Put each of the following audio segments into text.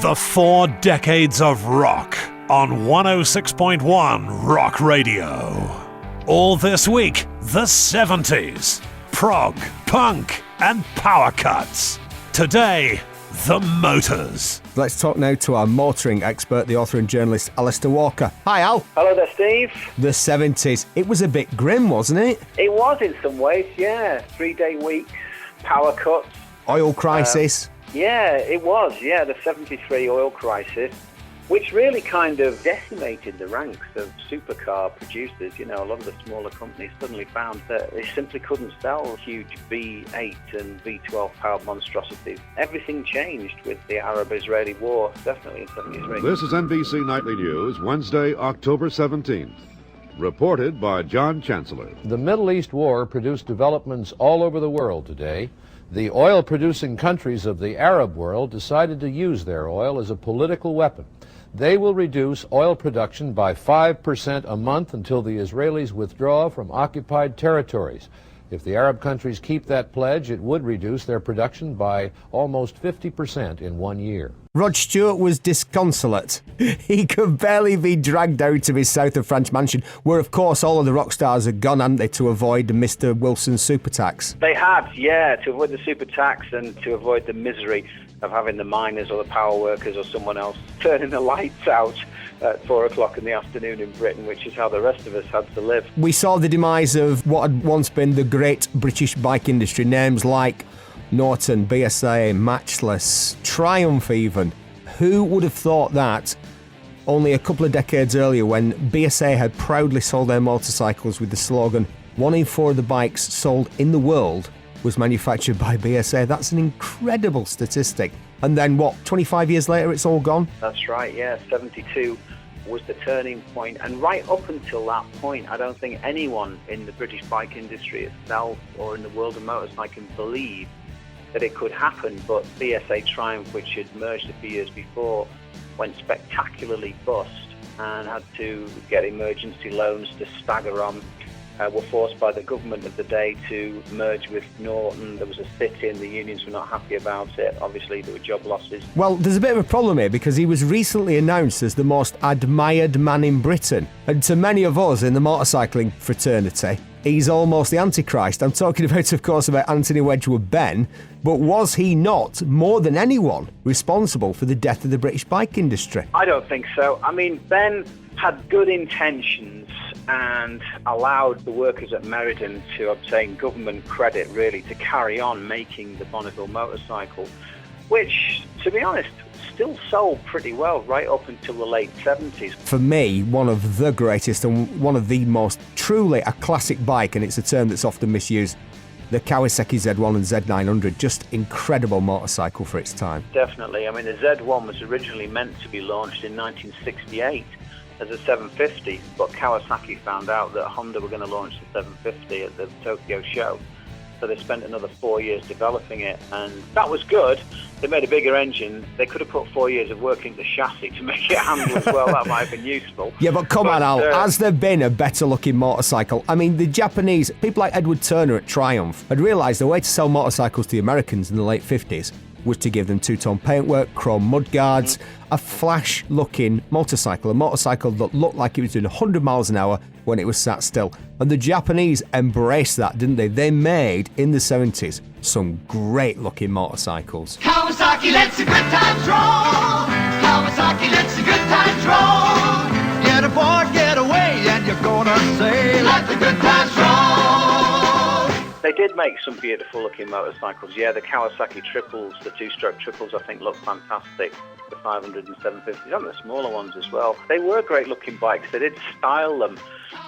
The 4 decades of rock on 106.1 Rock Radio. All this week, the 70s. Prog, punk, and power cuts. Today, the Motors. Let's talk now to our motoring expert, the author and journalist Alistair Walker. Hi, Al. Hello there, Steve. The 70s. It was a bit grim, wasn't it? It was in some ways, yeah. 3-day weeks, power cuts. Oil crisis. Yeah, it was, yeah, the 73 oil crisis, which really kind of decimated the ranks of supercar producers. You know, a lot of the smaller companies suddenly found that they simply couldn't sell huge V8 and V12 powered monstrosities. Everything changed with the Arab-Israeli war, definitely in 73. This is NBC Nightly News, Wednesday, October 17th. Reported by John Chancellor. The Middle East war produced developments all over the world today. The oil-producing countries of the Arab world decided to use their oil as a political weapon. They will reduce oil production by 5% a month until the Israelis withdraw from occupied territories. If the Arab countries keep that pledge, it would reduce their production by almost 50% in 1 year. Rod Stewart was disconsolate. He could barely be dragged out of his south of France mansion, where, of course, all of the rock stars had gone, hadn't they, to avoid Mr. Wilson's super tax? They had, yeah, to avoid the super tax and to avoid the misery of having the miners or the power workers or someone else turning the lights out at 4 o'clock in the afternoon in Britain, which is how the rest of us had to live. We saw the demise of what had once been the great British bike industry, names like Norton, BSA, Matchless, Triumph even. Who would have thought that only a couple of decades earlier, when BSA had proudly sold their motorcycles with the slogan, 1 in 4 of the bikes sold in the world was manufactured by BSA. That's an incredible statistic. And then, 25 years later, it's all gone? That's right, yeah. 72 was the turning point. And right up until that point, I don't think anyone in the British bike industry itself or in the world of motorcycling believed that it could happen. But BSA Triumph, which had merged a few years before, went spectacularly bust and had to get emergency loans to stagger on. Were forced by the government of the day to merge with Norton. There was a sit-in, the unions were not happy about it. Obviously, there were job losses. Well, there's a bit of a problem here because he was recently announced as the most admired man in Britain. And to many of us in the motorcycling fraternity, he's almost the Antichrist. I'm talking about, of course, about Anthony Wedgwood Benn. But was he not, more than anyone, responsible for the death of the British bike industry? I don't think so. I mean, Ben had good intentions and allowed the workers at Meriden to obtain government credit, really, to carry on making the Bonneville motorcycle, which, to be honest, still sold pretty well right up until the late 70s. For me, one of the greatest and one of the most truly a classic bike, and it's a term that's often misused, the Kawasaki Z1 and Z900, just incredible motorcycle for its time. Definitely. I mean, the Z1 was originally meant to be launched in 1968 as a 750, but Kawasaki found out that Honda were going to launch the 750 at the Tokyo show. So they spent another 4 years developing it, and that was good. They made a bigger engine. They could have put 4 years of work into the chassis to make it handle as well. That might have been useful. Yeah, but come on, Al. Has there been a better-looking motorcycle? I mean, the Japanese, people like Edward Turner at Triumph, had realised the way to sell motorcycles to the Americans in the late 50s was to give them two-tone paintwork, chrome mudguards, a flash-looking motorcycle, a motorcycle that looked like it was doing 100 miles an hour when it was sat still. And the Japanese embraced that, didn't they? They made, in the 70s, some great-looking motorcycles. Kawasaki lets the good times roll. Kawasaki lets the good times roll. Get aboard, get away, and you're gonna say, let the good times roll. They did make some beautiful looking motorcycles. Yeah, the Kawasaki triples, the two-stroke triples, I think look fantastic. The 500 and 750s, and the smaller ones as well. They were great looking bikes. They did style them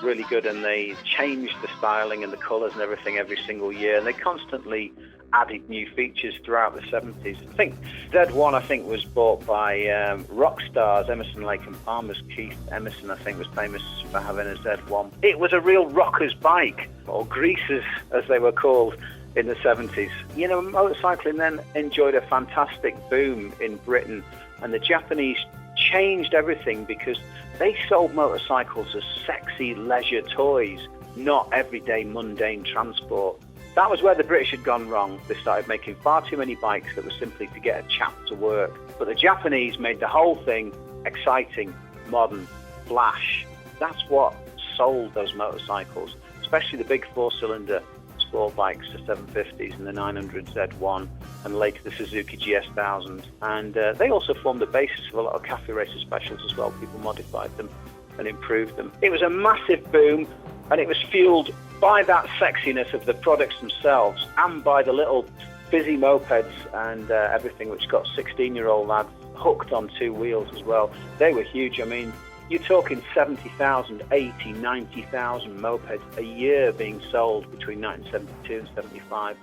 really good, and they changed the styling and the colours and everything every single year, and they constantly added new features throughout the 70s. I think Z1 was bought by rock stars, Emerson, Lake and Palmer's. Keith Emerson, I think, was famous for having a Z1. It was a real rocker's bike, or greasers as they were called in the 70s. You know, motorcycling then enjoyed a fantastic boom in Britain, and the Japanese changed everything because they sold motorcycles as sexy leisure toys, not everyday mundane transport. That was where the British had gone wrong. They started making far too many bikes that were simply to get a chap to work. But the Japanese made the whole thing exciting, modern, flash. That's what sold those motorcycles, especially the big four-cylinder sport bikes, the 750s and the 900Z1, and later the Suzuki GS1000. And they also formed the basis of a lot of cafe racer specials as well. People modified them and improved them. It was a massive boom, and it was fueled by that sexiness of the products themselves and by the little busy mopeds and everything, which got 16-year-old lads hooked on two wheels as well. They were huge. I mean, you're talking 70,000, 80, 90,000 mopeds a year being sold between 1972 and 75.